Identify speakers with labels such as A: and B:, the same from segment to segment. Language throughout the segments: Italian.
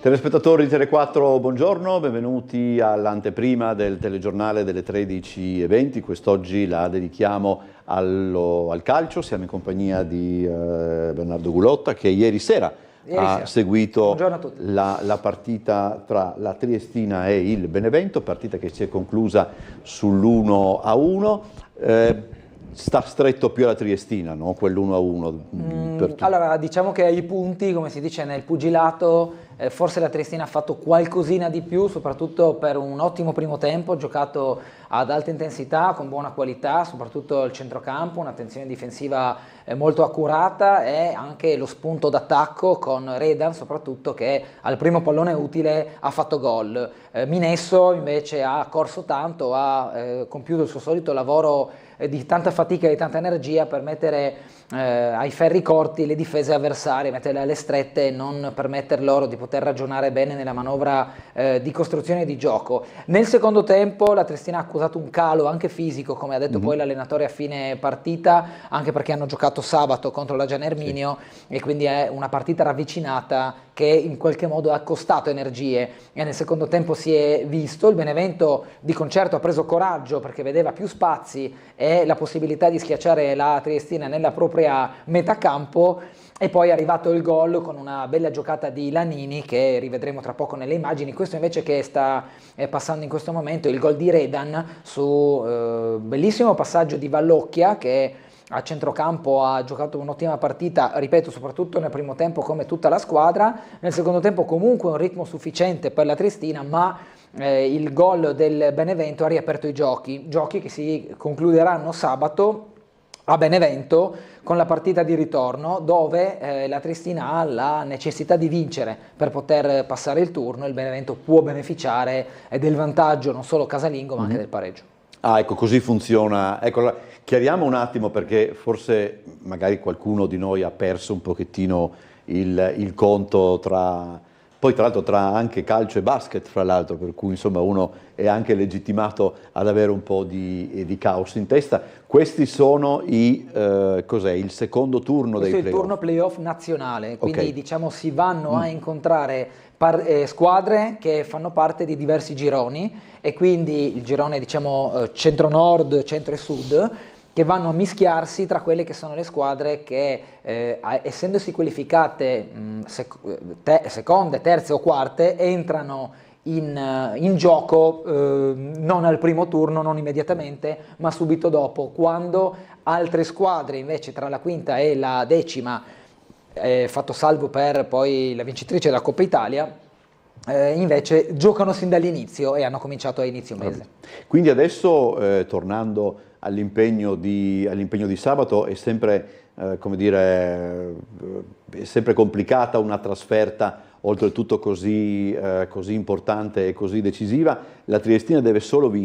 A: Telespettatori di Tele4, buongiorno, benvenuti all'anteprima del telegiornale delle 13:20. Quest'oggi la dedichiamo al calcio. Siamo in compagnia di Bernardo Gulotta, che ieri sera ha seguito la partita tra la Triestina e il Benevento, partita che si è conclusa sull'1-1. Sta stretto più alla Triestina, no? Quell'1-1.
B: Allora, diciamo che ai punti, come si dice nel pugilato, forse la Triestina ha fatto qualcosina di più, soprattutto per un ottimo primo tempo, giocato ad alta intensità, con buona qualità, soprattutto il centrocampo, un'attenzione difensiva molto accurata e anche lo spunto d'attacco con Redan, soprattutto, che al primo pallone utile ha fatto gol. Minesso invece ha corso tanto, ha compiuto il suo solito lavoro di tanta fatica e di tanta energia per mettere ai ferri corti le difese avversarie, metterle alle strette e non permettere loro di poter ragionare bene nella manovra di costruzione di gioco. Nel secondo tempo la Triestina ha accusato un calo anche fisico, come ha detto poi l'allenatore a fine partita, anche perché hanno giocato sabato contro la Gian Erminio, e quindi è una partita ravvicinata che in qualche modo ha costato energie, e nel secondo tempo si è visto. Il Benevento di concerto ha preso coraggio perché vedeva più spazi e la possibilità di schiacciare la Triestina nella propria metà campo, e poi è arrivato il gol con una bella giocata di Lanini che rivedremo tra poco nelle immagini. Questo invece che sta passando in questo momento, il gol di Redan su bellissimo passaggio di Vallocchia, che a centrocampo ha giocato un'ottima partita, ripeto, soprattutto nel primo tempo, come tutta la squadra. Nel secondo tempo comunque un ritmo sufficiente per la Triestina, ma il gol del Benevento ha riaperto i giochi che si concluderanno sabato a Benevento con la partita di ritorno, dove la Triestina ha la necessità di vincere per poter passare il turno. Il Benevento può beneficiare del vantaggio non solo casalingo ma anche del pareggio.
A: Ah, ecco, così funziona. Ecco, chiariamo un attimo, perché forse magari qualcuno di noi ha perso un pochettino il conto tra l'altro tra anche calcio e basket, fra l'altro, per cui insomma uno è anche legittimato ad avere un po' di caos in testa. Questi sono il secondo turno dei playoff.
B: Questo è il turno playoff nazionale, quindi
A: Okay.
B: diciamo si vanno a incontrare squadre che fanno parte di diversi gironi, e quindi il girone diciamo centro-nord, centro e sud, che vanno a mischiarsi tra quelle che sono le squadre che essendosi qualificate seconde, terze o quarte, entrano in gioco non al primo turno, non immediatamente, ma subito dopo, quando altre squadre invece tra la quinta e la decima, fatto salvo per poi la vincitrice della Coppa Italia, invece giocano sin dall'inizio e hanno cominciato a inizio mese.
A: Quindi adesso, tornando all'impegno di sabato, è sempre, è sempre complicata una trasferta, oltretutto così importante e così decisiva. La Triestina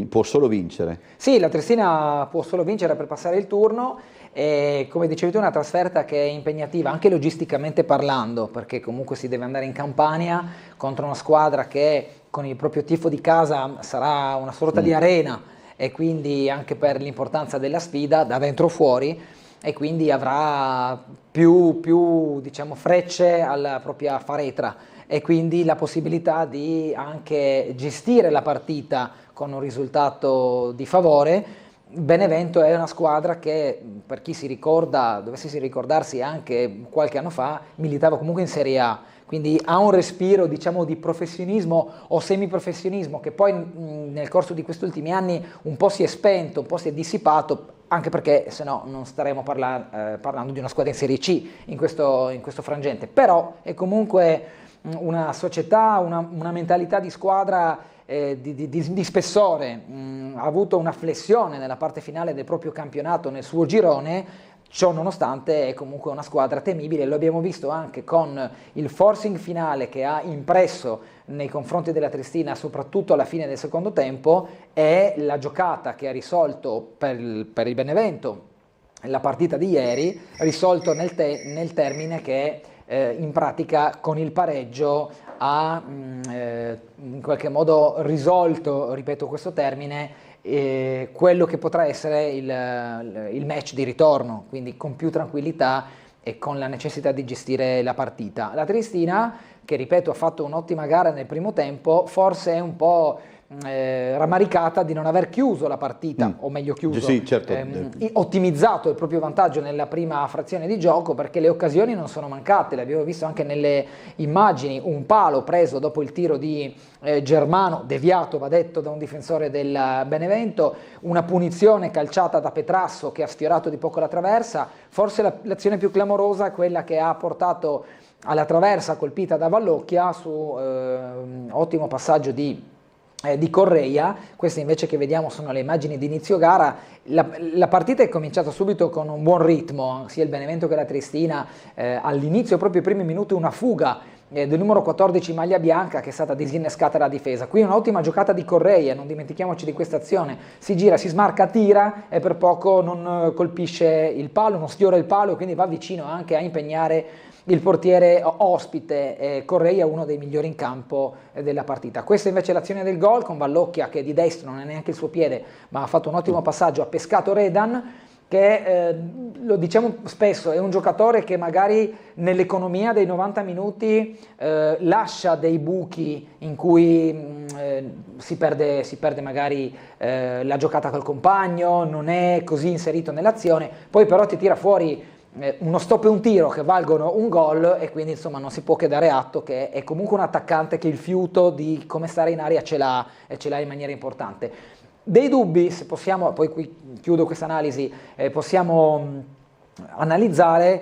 A: può solo vincere.
B: Sì, la Triestina può solo vincere per passare il turno, e come dicevi tu è una trasferta che è impegnativa anche logisticamente parlando, perché comunque si deve andare in Campania contro una squadra che con il proprio tifo di casa sarà una sorta di arena, e quindi anche per l'importanza della sfida da dentro fuori, e quindi avrà più diciamo frecce alla propria faretra, e quindi la possibilità di anche gestire la partita con un risultato di favore. Benevento è una squadra che, per chi si ricorda, dovesse ricordarsi anche qualche anno fa, militava comunque in Serie A, quindi ha un respiro diciamo di professionismo o semiprofessionismo che poi nel corso di questi ultimi anni un po' si è spento, un po' si è dissipato, anche perché se no non staremo parlando di una squadra in Serie C in questo frangente. Però è comunque una società, una mentalità di squadra di spessore. Ha avuto una flessione nella parte finale del proprio campionato nel suo girone. Ciò nonostante è comunque una squadra temibile, lo abbiamo visto anche con il forcing finale che ha impresso nei confronti della Triestina, soprattutto alla fine del secondo tempo, e la giocata che ha risolto per il Benevento la partita di ieri, risolto nel termine che in pratica con il pareggio ha in qualche modo risolto, ripeto questo termine, quello che potrà essere il match di ritorno, quindi con più tranquillità e con la necessità di gestire la partita. La Triestina, che ripeto ha fatto un'ottima gara nel primo tempo, forse è un po' rammaricata di non aver chiuso la partita, o meglio chiuso,
A: sì, certo.
B: Ottimizzato il proprio vantaggio nella prima frazione di gioco, perché le occasioni non sono mancate, le abbiamo visto anche nelle immagini, un palo preso dopo il tiro di Germano, deviato va detto da un difensore del Benevento, una punizione calciata da Petrasso che ha sfiorato di poco la traversa, forse l'azione più clamorosa è quella che ha portato alla traversa colpita da Vallocchia su ottimo passaggio di Correia. Queste invece che vediamo sono le immagini di inizio gara. La partita è cominciata subito con un buon ritmo, sia il Benevento che la Triestina, all'inizio proprio i primi minuti una fuga del numero 14 maglia bianca che è stata disinnescata dalla difesa. Qui un'ottima giocata di Correia, non dimentichiamoci di questa azione, si gira, si smarca, tira e per poco non colpisce il palo, non sfiora il palo e quindi va vicino anche a impegnare il portiere ospite. Correia, uno dei migliori in campo della partita. Questa invece è l'azione del gol con Vallocchia che di destro non è neanche il suo piede ma ha fatto un ottimo passaggio, ha pescato Redan che lo diciamo spesso è un giocatore che magari nell'economia dei 90 minuti lascia dei buchi in cui si perde magari la giocata col compagno, non è così inserito nell'azione, poi però ti tira fuori uno stop e un tiro che valgono un gol e quindi insomma non si può che dare atto che è comunque un attaccante che il fiuto di come stare in aria ce l'ha in maniera importante. Dei dubbi, se possiamo, poi qui chiudo questa analisi, possiamo analizzare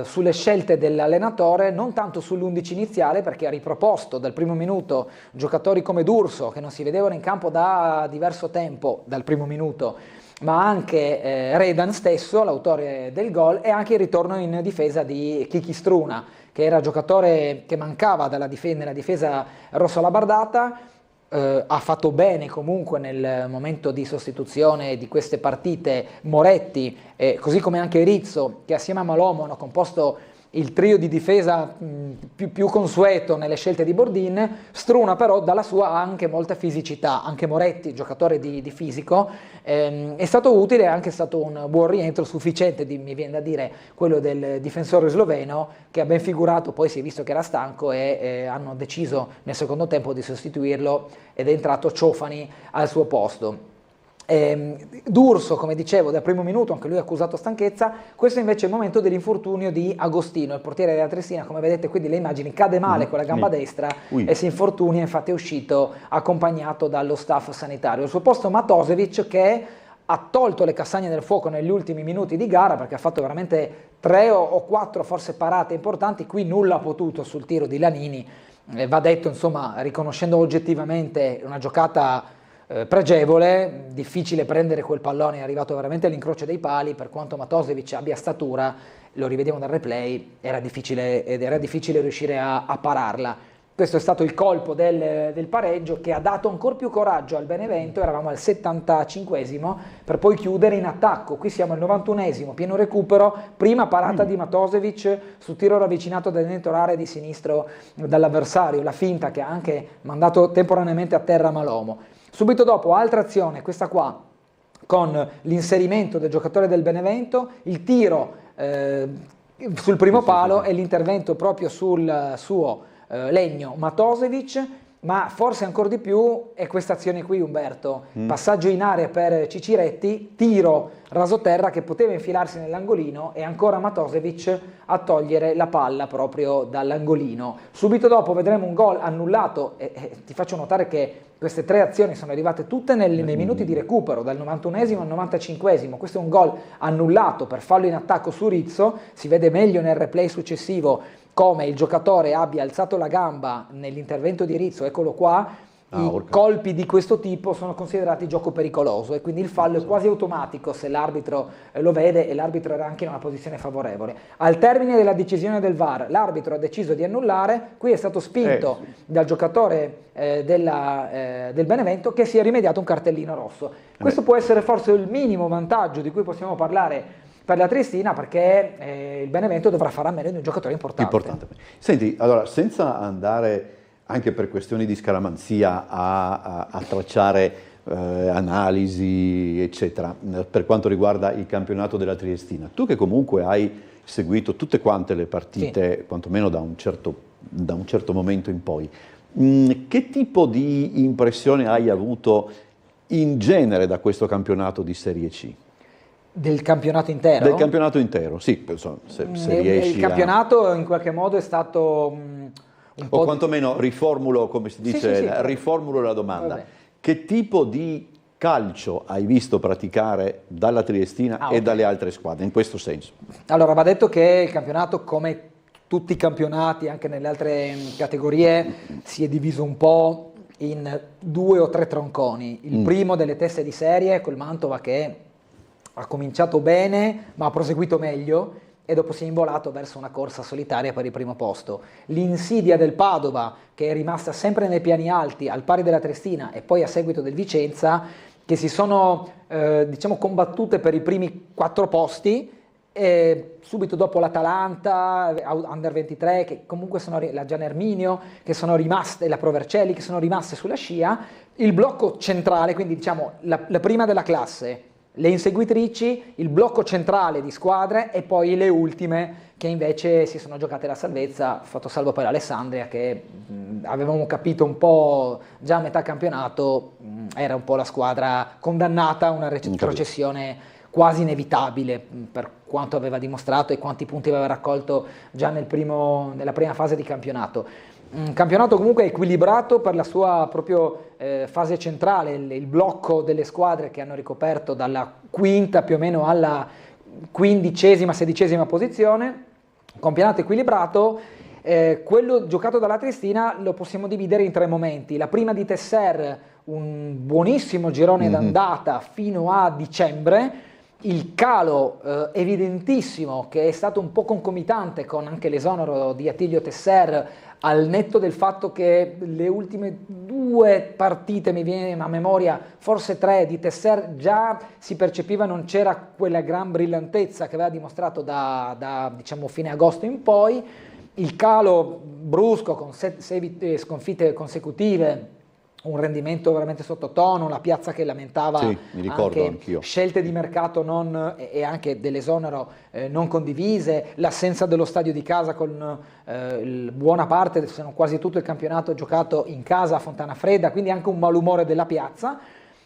B: sulle scelte dell'allenatore, non tanto sull'11 iniziale perché ha riproposto dal primo minuto giocatori come D'Urso che non si vedevano in campo da diverso tempo dal primo minuto, ma anche Redan stesso, l'autore del gol, e anche il ritorno in difesa di Kiki Struna, che era giocatore che mancava nella difesa rosso-labardata. Ha fatto bene comunque nel momento di sostituzione di queste partite Moretti, così come anche Rizzo, che assieme a Malomon hanno composto il trio di difesa più consueto nelle scelte di Bordin. Struna però dalla sua ha anche molta fisicità, anche Moretti, giocatore di fisico, è stato utile, è anche stato un buon rientro, sufficiente, mi viene da dire, quello del difensore sloveno che ha ben figurato, poi si è visto che era stanco e hanno deciso nel secondo tempo di sostituirlo ed è entrato Ciofani al suo posto. D'Urso, come dicevo, dal primo minuto anche lui ha accusato stanchezza. Questo invece è il momento dell'infortunio di Agostino, il portiere della Triestina, come vedete qui delle immagini cade male con la gamba destra e si infortunia, infatti è uscito accompagnato dallo staff sanitario. Al suo posto Matosevic, che ha tolto le castagne del fuoco negli ultimi minuti di gara perché ha fatto veramente 3 o 4 forse parate importanti, qui nulla ha potuto sul tiro di Lanini, va detto insomma, riconoscendo oggettivamente una giocata pregevole, difficile prendere quel pallone, è arrivato veramente all'incrocio dei pali, per quanto Matosevic abbia statura, lo rivediamo dal replay, era difficile riuscire a pararla. Questo è stato il colpo del pareggio che ha dato ancora più coraggio al Benevento. Eravamo al 75esimo per poi chiudere in attacco, qui siamo al 91esimo, pieno recupero, prima parata di Matosevic su tiro ravvicinato da dentro l'area di sinistro dall'avversario, la finta che ha anche mandato temporaneamente a terra Malomo. Subito dopo altra azione, questa qua, con l'inserimento del giocatore del Benevento, il tiro sul primo palo e l'intervento proprio sul suo legno Matosevic, ma forse ancora di più è questa azione qui, Umberto, passaggio in area per Ciciretti, tiro rasoterra che poteva infilarsi nell'angolino e ancora Matosevic a togliere la palla proprio dall'angolino. Subito dopo vedremo un gol annullato e ti faccio notare che queste 3 azioni sono arrivate tutte nei minuti di recupero, dal 91esimo al 95esimo. Questo è un gol annullato per fallo in attacco su Rizzo, si vede meglio nel replay successivo come il giocatore abbia alzato la gamba nell'intervento di Rizzo, eccolo qua. I colpi di questo tipo sono considerati gioco pericoloso e quindi il fallo è quasi automatico se l'arbitro lo vede, e l'arbitro era anche in una posizione favorevole. Al termine della decisione del VAR l'arbitro ha deciso di annullare, qui è stato spinto dal giocatore del Benevento che si è rimediato un cartellino rosso. Questo può essere forse il minimo vantaggio di cui possiamo parlare per la Triestina, perché il Benevento dovrà fare a meno di un giocatore importante.
A: Senti, allora, senza andare anche per questioni di scaramanzia a tracciare analisi, eccetera, per quanto riguarda il campionato della Triestina. Tu che comunque hai seguito tutte quante le partite, sì, quantomeno da un certo momento in poi, che tipo di impressione hai avuto in genere da questo campionato di Serie C?
B: Del campionato intero?
A: Del campionato intero, sì, se riesci
B: il campionato in qualche modo è stato un po'...
A: O quantomeno riformulo, come si dice, sì, riformulo la domanda. Vabbè. Che tipo di calcio hai visto praticare dalla Triestina e dalle altre squadre, in questo senso?
B: Allora, va detto che il campionato, come tutti i campionati, anche nelle altre categorie, si è diviso un po' in 2 o 3 tronconi. Il primo delle teste di serie, col Mantova, che ha cominciato bene, ma ha proseguito meglio, e dopo si è involato verso una corsa solitaria per il primo posto. L'insidia del Padova, che è rimasta sempre nei piani alti, al pari della Triestina e poi a seguito del Vicenza, che si sono diciamo combattute per i primi 4 posti, e subito dopo l'Atalanta, Under 23, che comunque sono la Gian Erminio, che sono rimaste, la Provercelli, che sono rimaste sulla scia, il blocco centrale, quindi diciamo la prima della classe, le inseguitrici, il blocco centrale di squadre e poi le ultime che invece si sono giocate la salvezza, fatto salvo poi l'Alessandria che avevamo capito un po' già a metà campionato era un po' la squadra condannata a una retrocessione quasi inevitabile per quanto aveva dimostrato e quanti punti aveva raccolto già nella prima fase di campionato. Un campionato comunque equilibrato per la sua proprio fase centrale, il blocco delle squadre che hanno ricoperto dalla quinta più o meno alla 15ª, 16ª posizione, campionato equilibrato. Quello giocato dalla Triestina lo possiamo dividere in 3 momenti. La prima di Tesser, un buonissimo girone d'andata fino a dicembre, il calo evidentissimo che è stato un po' concomitante con anche l'esonero di Attilio Tesser, al netto del fatto che le ultime 2 partite, mi viene a memoria, forse 3 di Tesser, già si percepiva non c'era quella gran brillantezza che aveva dimostrato da diciamo fine agosto in poi, il calo brusco con 6 sconfitte consecutive, un rendimento veramente sottotono, la piazza che lamentava anche scelte di mercato e anche dell'esonero non condivise, l'assenza dello stadio di casa con buona parte, se non quasi tutto il campionato giocato in casa a Fontana Fredda, quindi anche un malumore della piazza.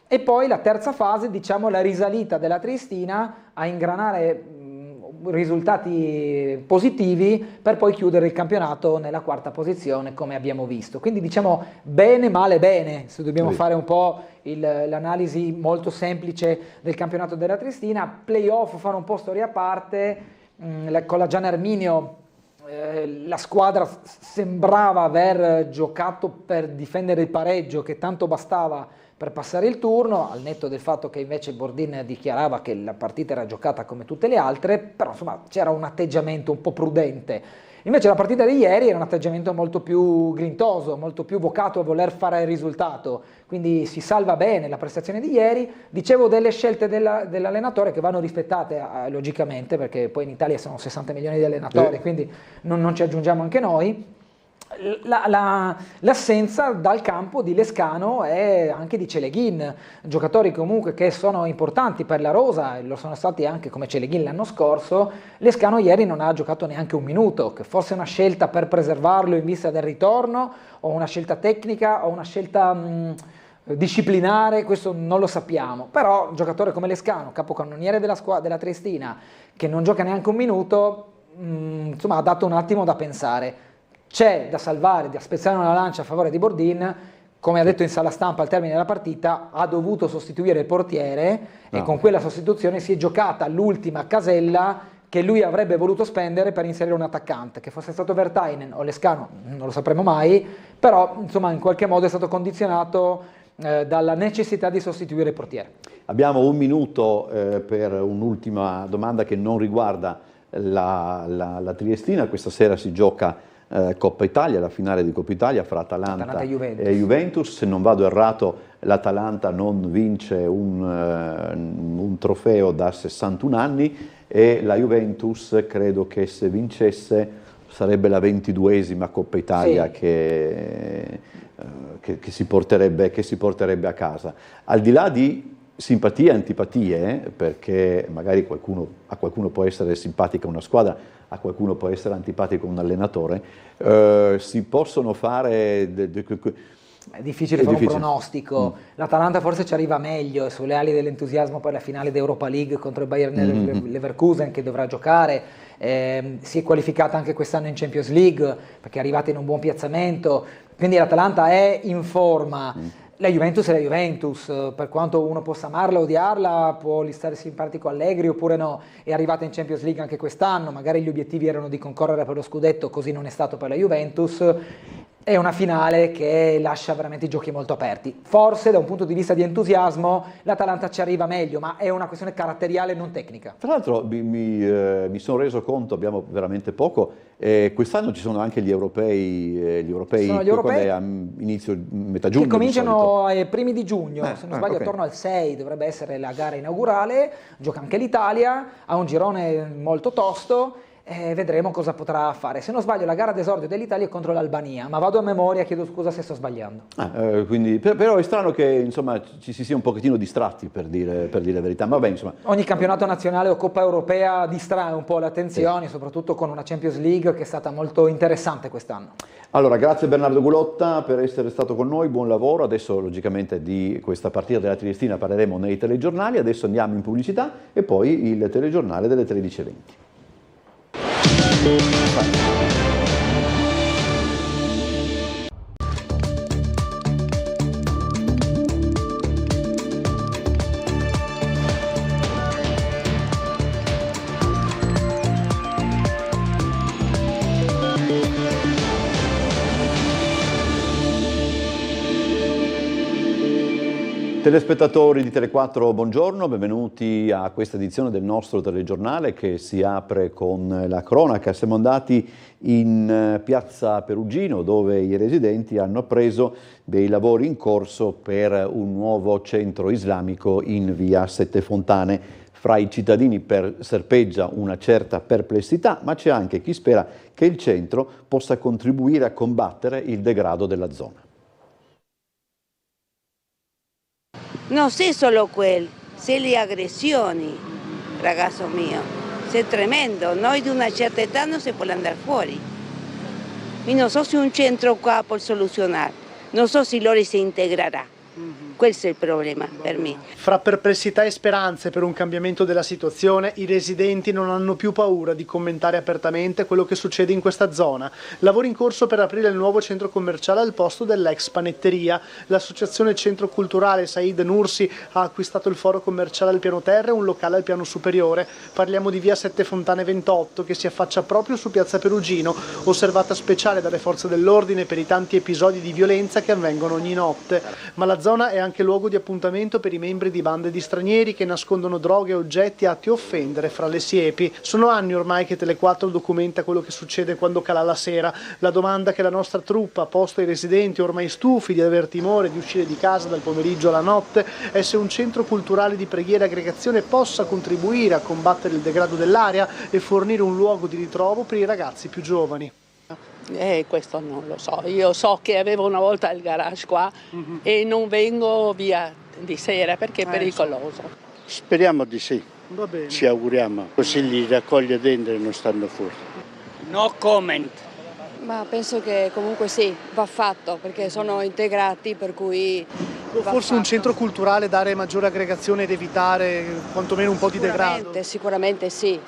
B: E poi la terza fase, diciamo la risalita della Triestina a ingranare risultati positivi per poi chiudere il campionato nella 4ª posizione come abbiamo visto. Quindi diciamo bene, male, bene, se dobbiamo fare un po' l'analisi molto semplice del campionato della Triestina. Playoff fanno un po' storia a parte, con la Gian Erminio la squadra sembrava aver giocato per difendere il pareggio che tanto bastava per passare il turno, al netto del fatto che invece Bordin dichiarava che la partita era giocata come tutte le altre, però insomma c'era un atteggiamento un po' prudente. Invece la partita di ieri era un atteggiamento molto più grintoso, molto più vocato a voler fare il risultato, quindi si salva bene la prestazione di ieri. Dicevo delle scelte dell'allenatore che vanno rispettate logicamente, perché poi in Italia sono 60 milioni di allenatori, quindi non ci aggiungiamo anche noi. L'assenza dal campo di Lescano e anche di Celeghin, giocatori comunque che sono importanti per la rosa e lo sono stati anche come Celeghin l'anno scorso. Lescano ieri non ha giocato neanche un minuto, che fosse una scelta per preservarlo in vista del ritorno o una scelta tecnica o una scelta disciplinare, questo non lo sappiamo, però un giocatore come Lescano, capocannoniere della Triestina, che non gioca neanche un minuto, insomma ha dato un attimo da pensare. C'è da salvare, da spezzare una lancia a favore di Bordin, come ha detto in sala stampa al termine della partita, ha dovuto sostituire il portiere e con quella sostituzione si è giocata l'ultima casella che lui avrebbe voluto spendere per inserire un attaccante, che fosse stato Vertainen o Lescano, non lo sapremo mai, però insomma in qualche modo è stato condizionato dalla necessità di sostituire il portiere.
A: Abbiamo un minuto per un'ultima domanda che non riguarda la Triestina. Questa sera si gioca Coppa Italia, la finale di Coppa Italia fra Atalanta e Juventus. Se non vado errato, l'Atalanta non vince un trofeo da 61 anni e la Juventus credo che se vincesse sarebbe la 22esima Coppa Italia che che si porterebbe a casa. Al di là di simpatie e antipatie, perché magari a qualcuno può essere simpatica una squadra, a qualcuno può essere antipatico un allenatore, si possono fare...
B: È difficile fare un pronostico. L'Atalanta forse ci arriva meglio, è sulle ali dell'entusiasmo per la finale d'Europa League contro il Bayern Leverkusen che dovrà giocare. Si è qualificata anche quest'anno in Champions League perché è arrivata in un buon piazzamento, quindi l'Atalanta è in forma. La Juventus è la Juventus, per quanto uno possa amarla o odiarla, può stare simpatico Allegri oppure no, è arrivata in Champions League anche quest'anno, magari gli obiettivi erano di concorrere per lo scudetto, così non è stato per la Juventus. È una finale che lascia veramente i giochi molto aperti. Forse da un punto di vista di entusiasmo l'Atalanta ci arriva meglio, ma è una questione caratteriale, non tecnica.
A: Tra l'altro mi sono reso conto, abbiamo veramente poco, quest'anno ci sono anche gli europei, a inizio, metà giugno.
B: Che cominciano ai primi di giugno, se non sbaglio attorno al 6 dovrebbe essere la gara inaugurale, gioca anche l'Italia, ha un girone molto tosto. Vedremo cosa potrà fare. Se non sbaglio la gara d'esordio dell'Italia è contro l'Albania, ma vado a memoria, chiedo scusa se sto sbagliando.
A: Quindi, però è strano che insomma, ci si sia un pochettino distratti per dire la verità. Ma vabbè, insomma.
B: Ogni campionato nazionale o Coppa Europea distrae un po' le attenzioni, soprattutto con una Champions League che è stata molto interessante quest'anno. Allora,
A: grazie Bernardo Gulotta per essere stato con noi, buon lavoro. Adesso logicamente di questa partita della Triestina parleremo nei telegiornali, adesso andiamo in pubblicità e poi il telegiornale delle 13:20. Telespettatori di Tele4, buongiorno, benvenuti a questa edizione del nostro telegiornale che si apre con la cronaca. Siamo andati in piazza Perugino dove i residenti hanno appreso dei lavori in corso per un nuovo centro islamico in via Sette Fontane. Fra i cittadini serpeggia una certa perplessità, ma c'è anche chi spera che il centro possa contribuire a combattere il degrado della zona.
C: No sé solo quel, sé le aggressioni, ragazzo mio, è tremendo, noi di una certa età non si può andare fuori. E non so se un centro qua può soluzionare, non so se loro si integrerà. Questo è il problema per me.
D: Fra perplessità e speranze per un cambiamento della situazione, i residenti non hanno più paura di commentare apertamente quello che succede in questa zona. Lavori in corso per aprire il nuovo centro commerciale al posto dell'ex panetteria. L'associazione Centro Culturale Said Nursi ha acquistato il foro commerciale al piano terra e un locale al piano superiore. Parliamo di via Sette Fontane 28 che si affaccia proprio su piazza Perugino, osservata speciale dalle forze dell'ordine per i tanti episodi di violenza che avvengono ogni notte. Ma la zona è anche luogo di appuntamento per i membri di bande di stranieri che nascondono droghe e oggetti atti a offendere fra le siepi. Sono anni ormai che Tele4 documenta quello che succede quando cala la sera. La domanda che la nostra truppa ha posto ai residenti ormai stufi di aver timore di uscire di casa dal pomeriggio alla notte è se un centro culturale di preghiera e aggregazione possa contribuire a combattere il degrado dell'area e fornire un luogo di ritrovo per i ragazzi più giovani.
E: Questo non lo so, io so che avevo una volta il garage qua e non vengo via di sera perché è pericoloso.
F: Speriamo di sì,
D: Va bene.
F: ci auguriamo, così li raccoglie dentro e non stanno fuori.
E: No comment.
G: Ma penso che comunque sì, va fatto perché sono integrati per cui...
D: Forse un centro culturale dare maggiore aggregazione ed evitare quantomeno un po' di degrado.
G: Sicuramente sì.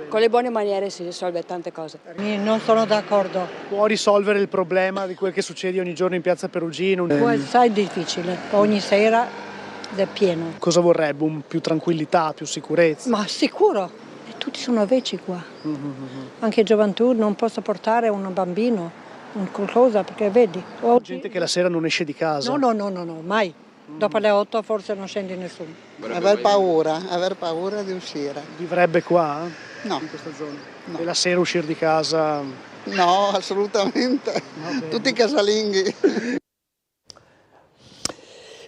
G: Con le buone maniere si risolve tante cose.
H: Non sono d'accordo.
D: Può risolvere il problema di quel che succede ogni giorno in piazza Perugino?
H: Può essere difficile, ogni sera è pieno.
D: Cosa vorrebbe? Più tranquillità, più sicurezza?
H: Ma sicuro, e tutti sono vecchi qua. Anche gioventù non posso portare un bambino, qualcosa, perché vedi. Oggi...
D: Gente che la sera non esce di casa.
H: No, mai. Dopo le 8 forse non scende nessuno.
I: Aver paura di uscire.
D: Vivrebbe qua?
I: No.
D: In questa zona?
I: No.
D: E la sera uscire di casa?
I: No, assolutamente. Tutti casalinghi.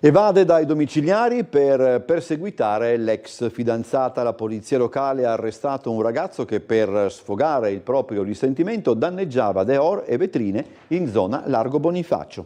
A: Evade dai domiciliari per perseguitare l'ex fidanzata. La polizia locale ha arrestato un ragazzo che per sfogare il proprio risentimento danneggiava Deor e vetrine in zona Largo Bonifacio.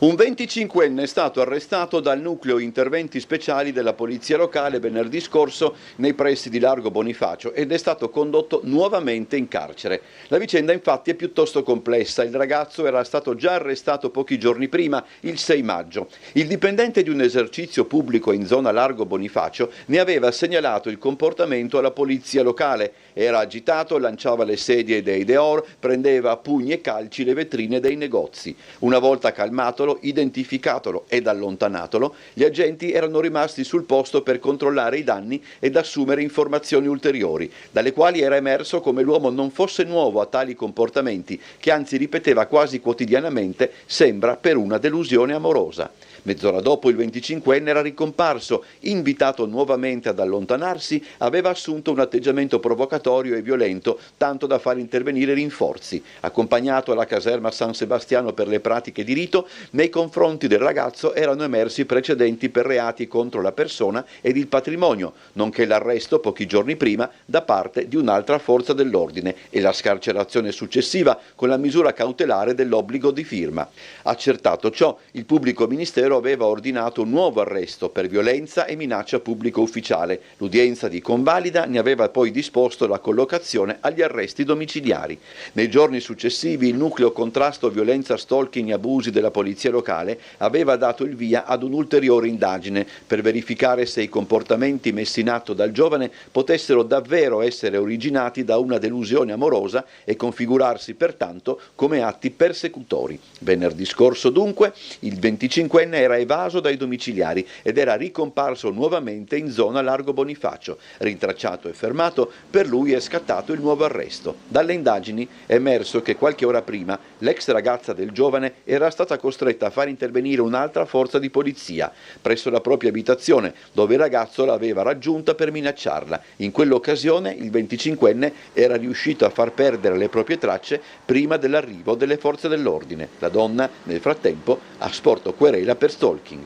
A: Un 25enne è stato arrestato dal nucleo interventi speciali della polizia locale venerdì scorso nei pressi di Largo Bonifacio ed è stato condotto nuovamente in carcere. La vicenda infatti è piuttosto complessa. Il ragazzo era stato già arrestato pochi giorni prima, il 6 maggio. Il dipendente di un esercizio pubblico in zona Largo Bonifacio ne aveva segnalato il comportamento alla polizia locale. Era agitato, lanciava le sedie dei dehors, prendeva a pugni e calci le vetrine dei negozi. Una volta calmatolo, identificatolo ed allontanatolo, gli agenti erano rimasti sul posto per controllare i danni ed assumere informazioni ulteriori, dalle quali era emerso come l'uomo non fosse nuovo a tali comportamenti, che anzi ripeteva quasi quotidianamente, sembra per una delusione amorosa. Mezz'ora dopo il 25enne era ricomparso, invitato nuovamente ad allontanarsi, aveva assunto un atteggiamento provocatorio e violento, tanto da far intervenire rinforzi. Accompagnato alla caserma San Sebastiano per le pratiche di rito, nei confronti del ragazzo erano emersi precedenti per reati contro la persona ed il patrimonio, nonché l'arresto pochi giorni prima da parte di un'altra forza dell'ordine e la scarcerazione successiva con la misura cautelare dell'obbligo di firma. Accertato ciò, il pubblico ministero aveva ordinato un nuovo arresto per violenza e minaccia pubblico ufficiale. L'udienza di convalida ne aveva poi disposto la collocazione agli arresti domiciliari. Nei giorni successivi il nucleo contrasto violenza, stalking e abusi della polizia locale aveva dato il via ad un'ulteriore indagine per verificare se i comportamenti messi in atto dal giovane potessero davvero essere originati da una delusione amorosa e configurarsi pertanto come atti persecutori. Venerdì scorso dunque il 25enne era evaso dai domiciliari ed era ricomparso nuovamente in zona Largo Bonifacio. Rintracciato e fermato, per lui è scattato il nuovo arresto. Dalle indagini è emerso che qualche ora prima l'ex ragazza del giovane era stata costretta a far intervenire un'altra forza di polizia presso la propria abitazione, dove il ragazzo l'aveva raggiunta per minacciarla. In quell'occasione il 25enne era riuscito a far perdere le proprie tracce prima dell'arrivo delle forze dell'ordine. La donna, nel frattempo, ha sporto querela per stalking.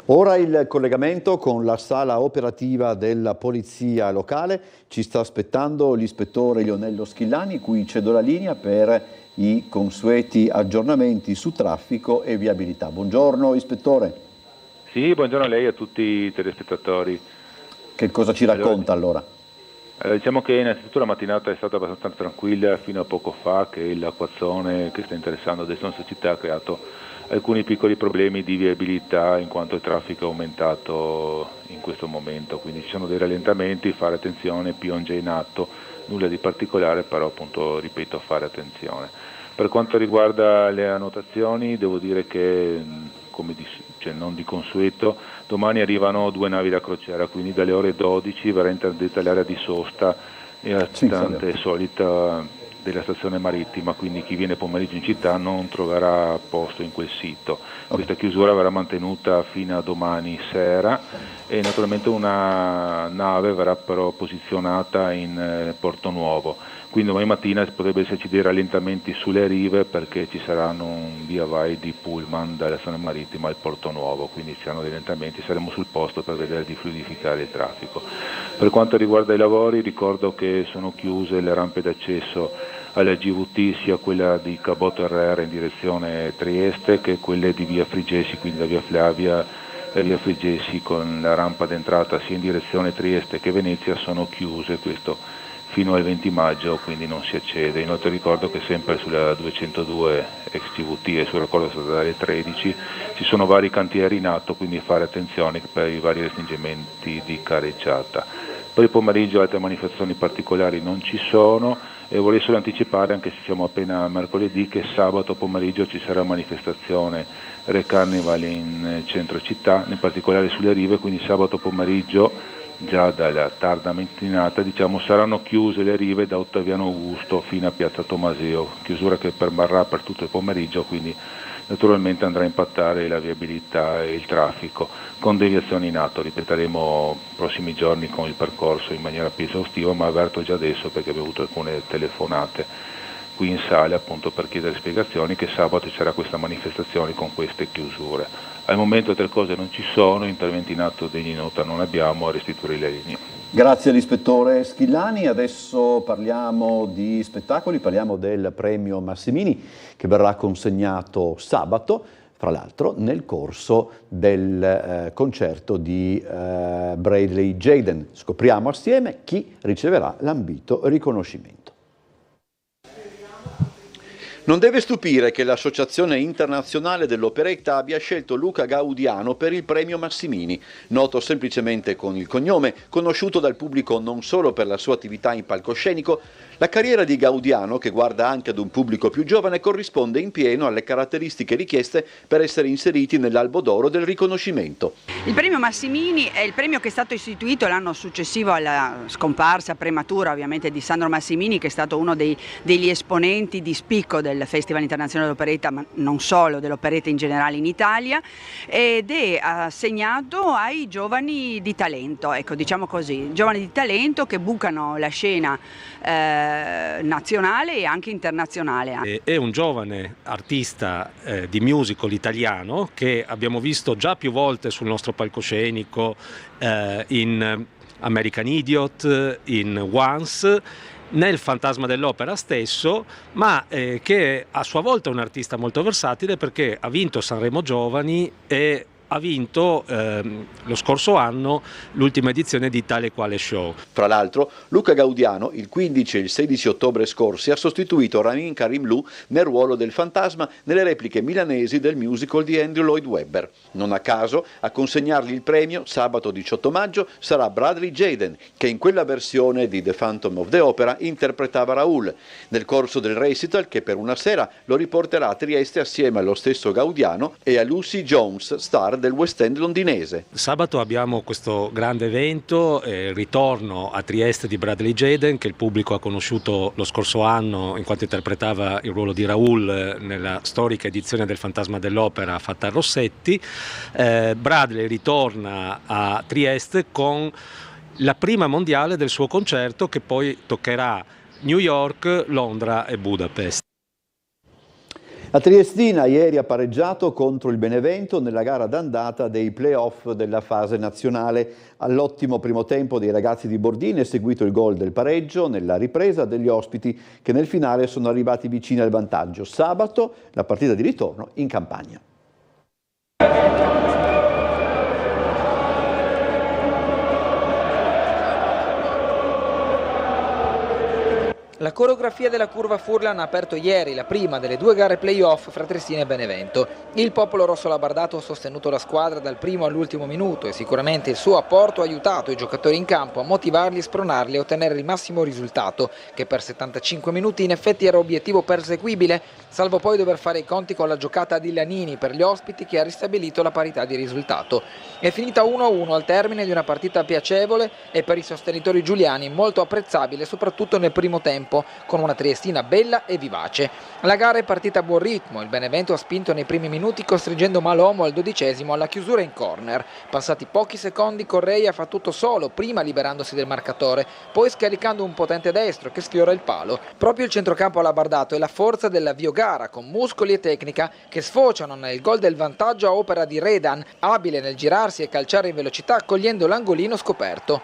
A: Ora il collegamento con la sala operativa della polizia locale. Ci sta aspettando l'ispettore Lionello Schillani, cui cedo la linea per i consueti aggiornamenti su traffico e viabilità. Buongiorno ispettore.
J: Sì, buongiorno a lei e a tutti i telespettatori.
A: Che cosa ci racconta allora?
J: Diciamo che innanzitutto la mattinata è stata abbastanza tranquilla fino a poco fa, che l'acquazzone che sta interessando adesso la nostra città ha creato alcuni piccoli problemi di viabilità in quanto il traffico è aumentato in questo momento, quindi ci sono dei rallentamenti, fare attenzione, pioggia in atto, nulla di particolare, però appunto ripeto fare attenzione. Per quanto riguarda le annotazioni devo dire che non di consueto, domani arrivano 2 navi da crociera, quindi dalle ore 12 verrà interdetta l'area di sosta e la stante solita della stazione marittima, quindi chi viene pomeriggio in città non troverà posto in quel sito. Questa chiusura verrà mantenuta fino a domani sera e naturalmente una nave verrà però posizionata in Porto Nuovo, quindi domani mattina potrebbe esserci dei rallentamenti sulle rive perché ci saranno un via vai di pullman dalla stazione marittima al Porto Nuovo, quindi ci saranno dei rallentamenti, saremo sul posto per vedere di fluidificare il traffico. Per quanto riguarda i lavori ricordo che sono chiuse le rampe d'accesso alla GVT, sia quella di Caboto RR in direzione Trieste che quelle di via Frigesi, quindi da via Flavia e via Frigesi con la rampa d'entrata sia in direzione Trieste che Venezia sono chiuse, questo fino al 20 maggio, quindi non si accede. Inoltre ricordo che sempre sulla 202 ex GVT e sul raccordo stradale 13 ci sono vari cantieri in atto, quindi fare attenzione per i vari restringimenti di carreggiata. Per il pomeriggio altre manifestazioni particolari non ci sono e vorrei solo anticipare, anche se siamo appena mercoledì, che sabato pomeriggio ci sarà manifestazione Re Carnival in centro città, in particolare sulle rive, quindi sabato pomeriggio già dalla tarda mattinata saranno chiuse le rive da Ottaviano Augusto fino a Piazza Tomaseo, chiusura che permarrà per tutto il pomeriggio, quindi naturalmente andrà a impattare la viabilità e il traffico con deviazioni in atto. Ripeteremo prossimi giorni con il percorso in maniera più esaustiva, ma avverto già adesso perché abbiamo avuto alcune telefonate qui in sala appunto per chiedere spiegazioni che sabato ci sarà questa manifestazione con queste chiusure. Al momento altre cose non ci sono, interventi in atto degni nota non abbiamo, a restituire le linee.
A: Grazie all'ispettore Schillani. Adesso parliamo di spettacoli, parliamo del premio Massimini che verrà consegnato sabato, fra l'altro nel corso del concerto di Bradley Jaden. Scopriamo assieme chi riceverà l'ambito riconoscimento. Non deve stupire che l'Associazione Internazionale dell'Operetta abbia scelto Luca Gaudiano per il premio Massimini, noto semplicemente con il cognome, conosciuto dal pubblico non solo per la sua attività in palcoscenico. La carriera di Gaudiano, che guarda anche ad un pubblico più giovane, corrisponde in pieno alle caratteristiche richieste per essere inseriti nell'albo d'oro del riconoscimento.
K: Il premio Massimini è il premio che è stato istituito l'anno successivo alla scomparsa prematura ovviamente di Sandro Massimini, che è stato uno degli esponenti di spicco del Festival Internazionale dell'Operetta, ma non solo, dell'operetta in generale in Italia, ed è assegnato ai giovani di talento, ecco, diciamo così, giovani di talento che bucano la scena nazionale e anche internazionale.
L: È un giovane artista di musical italiano che abbiamo visto già più volte sul nostro palcoscenico, in American Idiot, in Once, nel Fantasma dell'Opera stesso, ma che è a sua volta un artista molto versatile perché ha vinto Sanremo Giovani e ha vinto lo scorso anno l'ultima edizione di Tale Quale Show.
A: Fra l'altro, Luca Gaudiano il 15 e il 16 ottobre scorsi ha sostituito Ramin Karimloo nel ruolo del fantasma nelle repliche milanesi del musical di Andrew Lloyd Webber. Non a caso, a consegnargli il premio sabato 18 maggio sarà Bradley Jaden, che in quella versione di The Phantom of the Opera interpretava Raoul, nel corso del recital che per una sera lo riporterà a Trieste assieme allo stesso Gaudiano e a Lucy Jones, star del West End londinese.
L: Sabato abbiamo questo grande evento, il ritorno a Trieste di Bradley Jaden, che il pubblico ha conosciuto lo scorso anno in quanto interpretava il ruolo di Raoul nella storica edizione del Fantasma dell'Opera fatta a Rossetti. Bradley ritorna a Trieste con la prima mondiale del suo concerto, che poi toccherà New York, Londra e Budapest.
A: La Triestina ieri ha pareggiato contro il Benevento nella gara d'andata dei play-off della fase nazionale. All'ottimo primo tempo dei ragazzi di Bordini è seguito il gol del pareggio nella ripresa degli ospiti, che nel finale sono arrivati vicini al vantaggio. Sabato la partita di ritorno in Campania.
B: La coreografia della curva Furlan ha aperto ieri la prima delle due gare play-off fra Triestina e Benevento. Il popolo rosso-labardato ha sostenuto la squadra dal primo all'ultimo minuto e sicuramente il suo apporto ha aiutato i giocatori in campo a motivarli e spronarli a ottenere il massimo risultato, che per 75 minuti in effetti era obiettivo perseguibile, salvo poi dover fare i conti con la giocata di Lanini per gli ospiti, che ha ristabilito la parità di risultato. È finita 1-1 al termine di una partita piacevole e per i sostenitori giuliani molto apprezzabile, soprattutto nel primo tempo, con una Triestina bella e vivace. La gara è partita a buon ritmo, il Benevento ha spinto nei primi minuti costringendo Malomo al 12° alla chiusura in corner. Passati pochi secondi Correia fa tutto solo, prima liberandosi del marcatore, poi scaricando un potente destro che sfiora il palo. Proprio il centrocampo alabardato è la forza dell'avvio gara, con muscoli e tecnica che sfociano nel gol del vantaggio a opera di Redan, abile nel girarsi e calciare in velocità cogliendo l'angolino scoperto.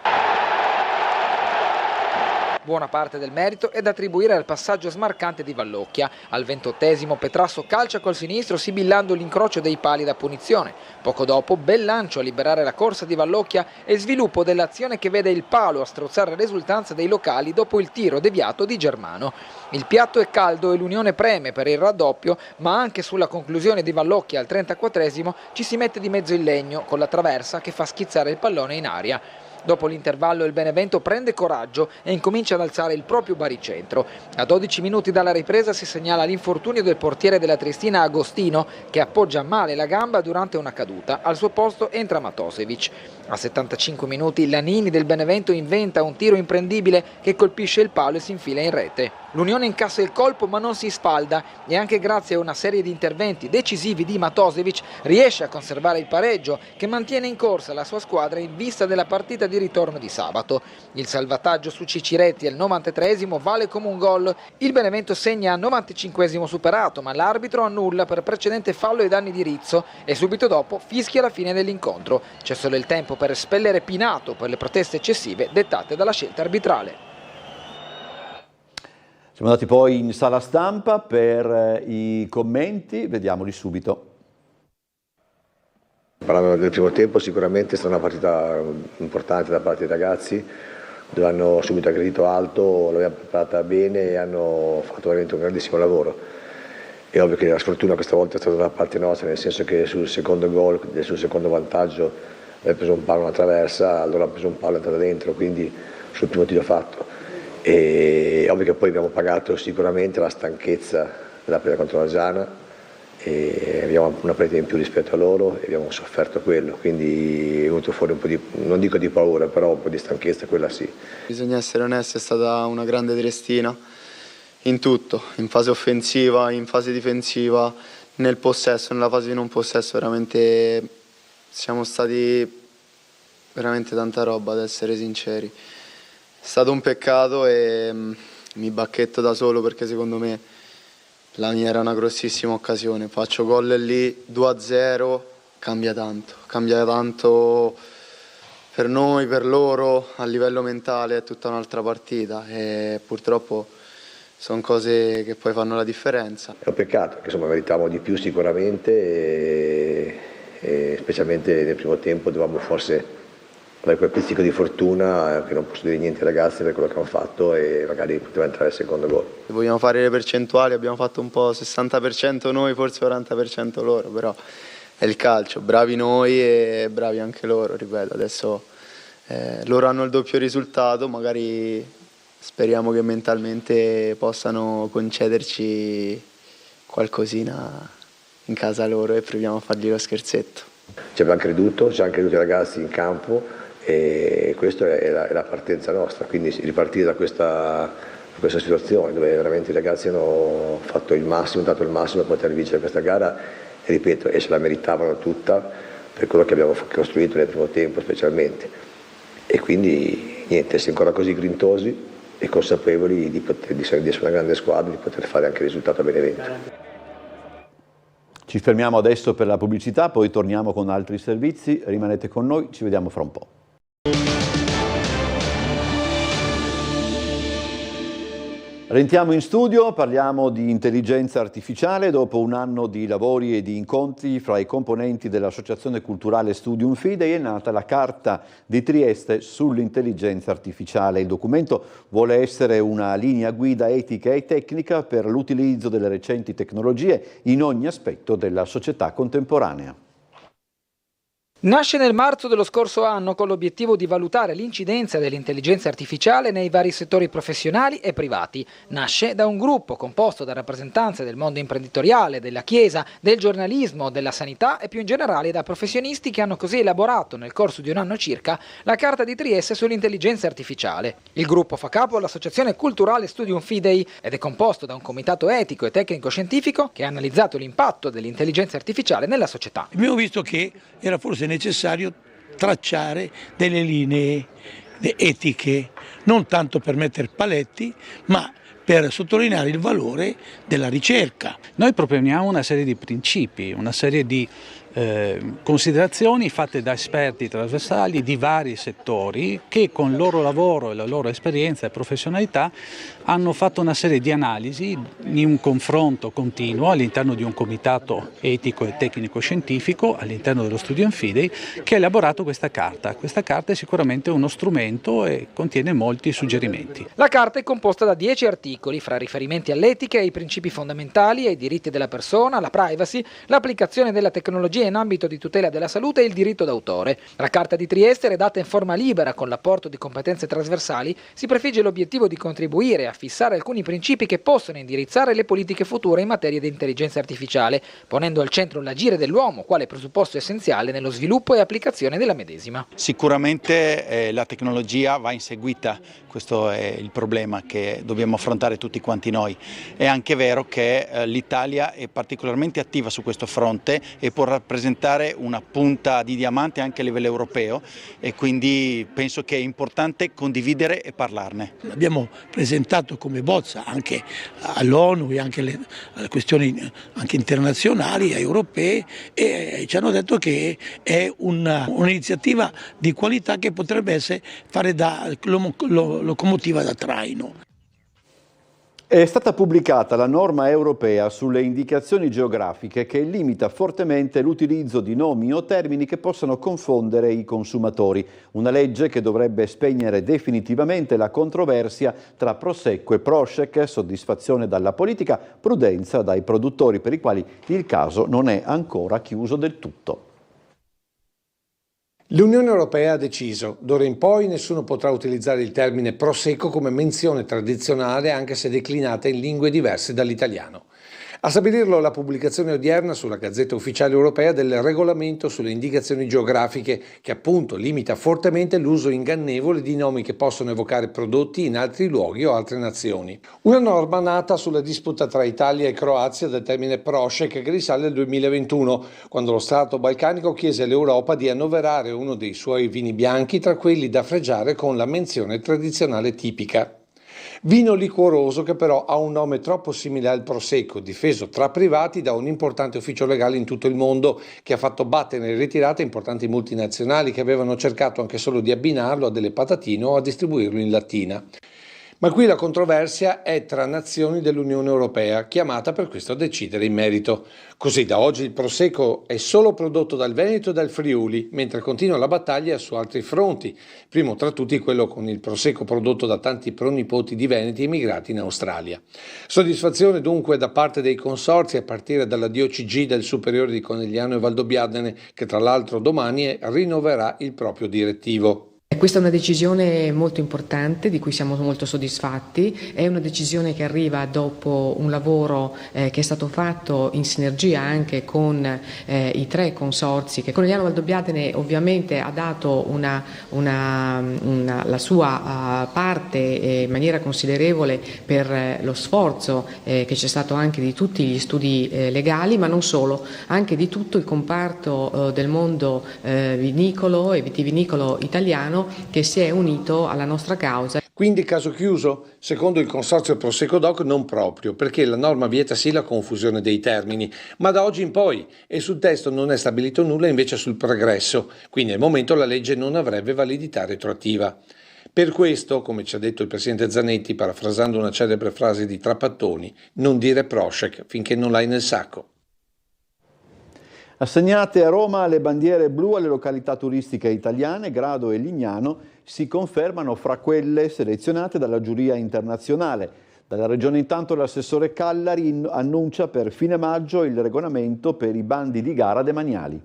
B: Buona parte del merito è da attribuire al passaggio smarcante di Vallocchia. Al 28° Petrasso calcia col sinistro sibillando l'incrocio dei pali da punizione. Poco dopo bel lancio a liberare la corsa di Vallocchia e sviluppo dell'azione che vede il palo a strozzare l'esultanza dei locali dopo il tiro deviato di Germano. Il piatto è caldo e l'Unione preme per il raddoppio, ma anche sulla conclusione di Vallocchia al 34° ci si mette di mezzo il Legno con la traversa che fa schizzare il pallone in aria. Dopo l'intervallo il Benevento prende coraggio e incomincia ad alzare il proprio baricentro. A 12 minuti dalla ripresa si segnala l'infortunio del portiere della Triestina Agostino, che appoggia male la gamba durante una caduta. Al suo posto entra Matosevic. A 75 minuti Lanini del Benevento inventa un tiro imprendibile che colpisce il palo e si infila in rete. L'Unione incassa il colpo ma non si spalda e anche grazie a una serie di interventi decisivi di Matosevic riesce a conservare il pareggio, che mantiene in corsa la sua squadra in vista della partita di di ritorno di sabato. Il salvataggio su Ciciretti al 93esimo vale come un gol. Il Benevento segna al 95esimo superato, ma l'arbitro annulla per precedente fallo ai danni di Rizzo e subito dopo fischia la fine dell'incontro. C'è solo il tempo per espellere Pinato per le proteste eccessive dettate dalla scelta arbitrale.
A: Siamo andati poi in sala stampa per i commenti, vediamoli subito.
M: Parlando del primo tempo, sicuramente è stata una partita importante da parte dei ragazzi, dove hanno subito aggredito alto, l'abbiamo preparata bene e hanno fatto veramente un grandissimo lavoro. È ovvio che la sfortuna questa volta è stata da parte nostra, nel senso che sul secondo gol, sul secondo vantaggio, aveva preso un palo, una traversa, allora ha preso un palo e è entrata dentro, quindi sul primo tiro fatto. E ovvio che poi abbiamo pagato sicuramente la stanchezza della partita contro la Giana, e abbiamo una partita in più rispetto a loro e abbiamo sofferto quello, quindi è venuto fuori un po' di, non dico di paura, però un po' di stanchezza, quella sì.
N: Bisogna essere onesti, è stata una grande Triestina in tutto, in fase offensiva, in fase difensiva, nel possesso, nella fase di non possesso, veramente siamo stati veramente tanta roba, ad essere sinceri. È stato un peccato e mi bacchetto da solo perché secondo me la mia era una grossissima occasione. Faccio gol lì, 2-0, cambia tanto per noi, per loro, a livello mentale è tutta un'altra partita e purtroppo sono cose che poi fanno la differenza.
M: È un peccato, che insomma meritavamo di più sicuramente e specialmente nel primo tempo dovevamo forse avere quel pizzico di fortuna, che non posso dire niente ai ragazzi per quello che hanno fatto e magari poteva entrare il secondo gol.
N: Se vogliamo fare le percentuali abbiamo fatto un po' 60% noi, forse 40% loro, però è il calcio, bravi noi e bravi anche loro, ripeto, adesso loro hanno il doppio risultato, magari speriamo che mentalmente possano concederci qualcosina in casa loro e proviamo a fargli lo scherzetto.
M: Ci abbiamo creduto, i ragazzi in campo e questa è la partenza nostra, quindi ripartire da questa situazione dove veramente i ragazzi hanno fatto il massimo, dato il massimo per poter vincere questa gara e ripeto, e se la meritavano tutta per quello che abbiamo costruito nel primo tempo specialmente. E quindi niente, si è ancora così grintosi e consapevoli di essere una grande squadra, di poter fare anche il risultato a Benevento.
A: Ci fermiamo adesso per la pubblicità, poi torniamo con altri servizi, rimanete con noi, ci vediamo fra un po'. Rientriamo in studio, parliamo di intelligenza artificiale. Dopo un anno di lavori e di incontri fra i componenti dell'Associazione Culturale Studium Fidei è nata la Carta di Trieste sull'intelligenza artificiale. Il documento vuole essere una linea guida etica e tecnica per l'utilizzo delle recenti tecnologie in ogni aspetto della società contemporanea.
B: Nasce nel marzo dello scorso anno con l'obiettivo di valutare l'incidenza dell'intelligenza artificiale nei vari settori professionali e privati. Nasce da un gruppo composto da rappresentanze del mondo imprenditoriale, della Chiesa, del giornalismo, della sanità e più in generale da professionisti che hanno così elaborato nel corso di un anno circa la Carta di Trieste sull'intelligenza artificiale. Il gruppo fa capo all'Associazione Culturale Studium Fidei ed è composto da un comitato etico e tecnico-scientifico che ha analizzato l'impatto dell'intelligenza artificiale nella società.
O: Abbiamo visto che era forse necessario tracciare delle linee etiche, non tanto per mettere paletti, ma per sottolineare il valore della ricerca.
P: Noi proponiamo una serie di principi, una serie di considerazioni fatte da esperti trasversali di vari settori che con il loro lavoro e la loro esperienza e professionalità hanno fatto una serie di analisi in un confronto continuo all'interno di un comitato etico e tecnico-scientifico all'interno dello Studium Fidei che ha elaborato questa carta. Questa carta è sicuramente uno strumento e contiene molti suggerimenti.
B: La carta è composta da 10 articoli fra riferimenti all'etica e ai principi fondamentali, ai diritti della persona, alla privacy, l'applicazione della tecnologia in ambito di tutela della salute e il diritto d'autore. La Carta di Trieste, redatta in forma libera con l'apporto di competenze trasversali, si prefigge l'obiettivo di contribuire a fissare alcuni principi che possono indirizzare le politiche future in materia di intelligenza artificiale, ponendo al centro l'agire dell'uomo quale presupposto essenziale nello sviluppo e applicazione della medesima.
Q: Sicuramente la tecnologia va inseguita, questo è il problema che dobbiamo affrontare tutti quanti noi. È anche vero che l'Italia è particolarmente attiva su questo fronte e può rappresentare rappresentare una punta di diamante anche a livello europeo e quindi penso che è importante condividere e parlarne.
O: Abbiamo presentato come bozza anche all'ONU e anche alle questioni anche internazionali, europee, e ci hanno detto che è un'iniziativa di qualità che potrebbe fare da locomotiva da traino.
A: È stata pubblicata la norma europea sulle indicazioni geografiche che limita fortemente l'utilizzo di nomi o termini che possano confondere i consumatori. Una legge che dovrebbe spegnere definitivamente la controversia tra Prosecco e Prošek, soddisfazione dalla politica, prudenza dai produttori, per i quali il caso non è ancora chiuso del tutto.
R: L'Unione Europea ha deciso, d'ora in poi nessuno potrà utilizzare il termine Prosecco come menzione tradizionale anche se declinata in lingue diverse dall'italiano. A stabilirlo la pubblicazione odierna sulla Gazzetta Ufficiale Europea del regolamento sulle indicazioni geografiche che appunto limita fortemente l'uso ingannevole di nomi che possono evocare prodotti in altri luoghi o altre nazioni. Una norma nata sulla disputa tra Italia e Croazia del termine Prošek che risale al 2021, quando lo Stato balcanico chiese all'Europa di annoverare uno dei suoi vini bianchi tra quelli da fregiare con la menzione tradizionale tipica. Vino liquoroso che però ha un nome troppo simile al Prosecco, difeso tra privati da un importante ufficio legale in tutto il mondo che ha fatto battere in ritirata importanti multinazionali che avevano cercato anche solo di abbinarlo a delle patatine o a distribuirlo in lattina. Ma qui la controversia è tra nazioni dell'Unione Europea, chiamata per questo a decidere in merito. Così da oggi il Prosecco è solo prodotto dal Veneto e dal Friuli, mentre continua la battaglia su altri fronti, primo tra tutti quello con il Prosecco prodotto da tanti pronipoti di veneti emigrati in Australia. Soddisfazione dunque da parte dei consorzi a partire dalla DOCG del Superiore di Conegliano e Valdobbiadene, che tra l'altro domani rinnoverà il proprio direttivo.
S: Questa è una decisione molto importante di cui siamo molto soddisfatti, è una decisione che arriva dopo un lavoro che è stato fatto in sinergia anche con i tre consorzi che Conegliano Valdobbiadene ovviamente ha dato la sua parte in maniera considerevole per lo sforzo che c'è stato anche di tutti gli studi legali, ma non solo, anche di tutto il comparto del mondo vinicolo e vitivinicolo italiano che si è unito alla nostra causa.
R: Quindi caso chiuso? Secondo il consorzio Prosecco Doc non proprio, perché la norma vieta sì la confusione dei termini, ma da oggi in poi, e sul testo non è stabilito nulla invece sul progresso, quindi al momento la legge non avrebbe validità retroattiva. Per questo, come ci ha detto il presidente Zanetti, parafrasando una celebre frase di Trapattoni, non dire Prošek finché non l'hai nel sacco.
A: Assegnate a Roma le bandiere blu alle località turistiche italiane, Grado e Lignano si confermano fra quelle selezionate dalla giuria internazionale. Dalla Regione intanto l'assessore Callari annuncia per fine maggio il regolamento per i bandi di gara demaniali.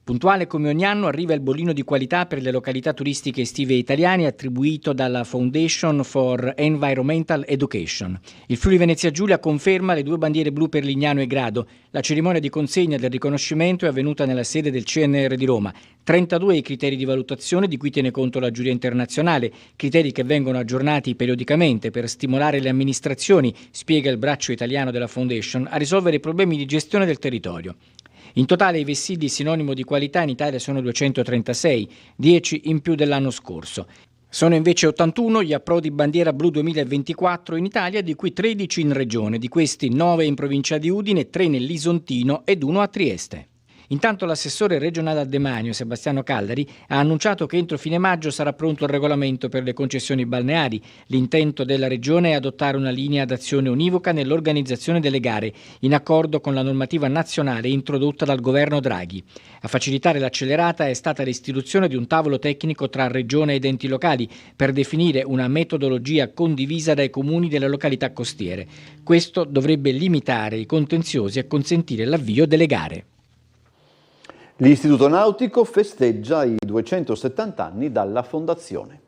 T: Puntuale come ogni anno arriva il bollino di qualità per le località turistiche estive italiane attribuito dalla Foundation for Environmental Education. Il Friuli Venezia Giulia conferma le 2 bandiere blu per Lignano e Grado. La cerimonia di consegna del riconoscimento è avvenuta nella sede del CNR di Roma. 32 i criteri di valutazione di cui tiene conto la giuria internazionale, criteri che vengono aggiornati periodicamente per stimolare le amministrazioni, spiega il braccio italiano della Foundation, a risolvere i problemi di gestione del territorio. In totale i vessilli sinonimo di qualità in Italia sono 236, 10 in più dell'anno scorso. Sono invece 81 gli approdi bandiera blu 2024 in Italia, di cui 13 in regione, di questi 9 in provincia di Udine, 3 nell'Isontino ed 1 a Trieste. Intanto l'assessore regionale al demanio, Sebastiano Callari, ha annunciato che entro fine maggio sarà pronto il regolamento per le concessioni balneari. L'intento della Regione è adottare una linea d'azione univoca nell'organizzazione delle gare, in accordo con la normativa nazionale introdotta dal governo Draghi. A facilitare l'accelerata è stata l'istituzione di un tavolo tecnico tra Regione ed enti locali per definire una metodologia condivisa dai comuni delle località costiere. Questo dovrebbe limitare i contenziosi e consentire l'avvio delle gare.
A: L'Istituto Nautico festeggia i 270 anni dalla fondazione.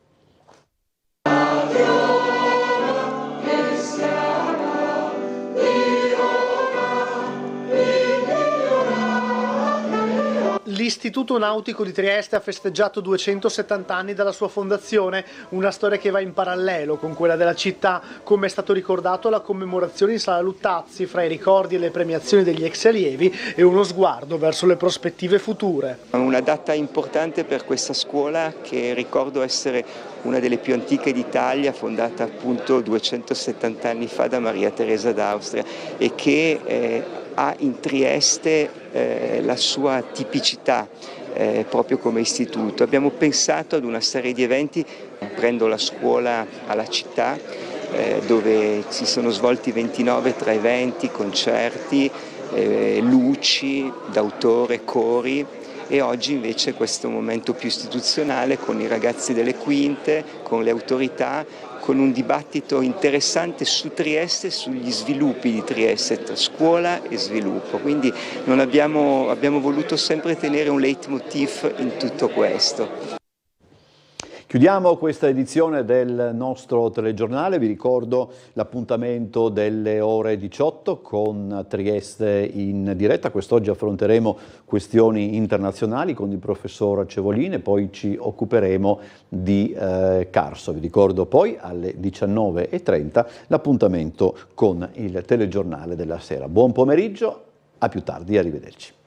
D: L'Istituto Nautico di Trieste ha festeggiato 270 anni dalla sua fondazione, una storia che va in parallelo con quella della città, come è stato ricordato alla commemorazione in Sala Luttazzi, fra i ricordi e le premiazioni degli ex allievi e uno sguardo verso le prospettive future.
U: Una data importante per questa scuola, che ricordo essere una delle più antiche d'Italia, fondata appunto 270 anni fa da Maria Teresa d'Austria, e che ha in Trieste la sua tipicità proprio come istituto. Abbiamo pensato ad una serie di eventi, prendo la scuola alla città, dove si sono svolti 29 tra eventi, concerti, luci d'autore, cori, e oggi invece questo momento più istituzionale con i ragazzi delle quinte, con le autorità, con un dibattito interessante su Trieste, sugli sviluppi di Trieste, tra scuola e sviluppo. Quindi abbiamo voluto sempre tenere un leitmotiv in tutto questo.
A: Chiudiamo questa edizione del nostro telegiornale, vi ricordo l'appuntamento delle ore 18 con Trieste in diretta. Quest'oggi affronteremo questioni internazionali con il professor Acevolini e poi ci occuperemo di Carso. Vi ricordo poi alle 19:30 l'appuntamento con il telegiornale della sera. Buon pomeriggio, a più tardi, arrivederci.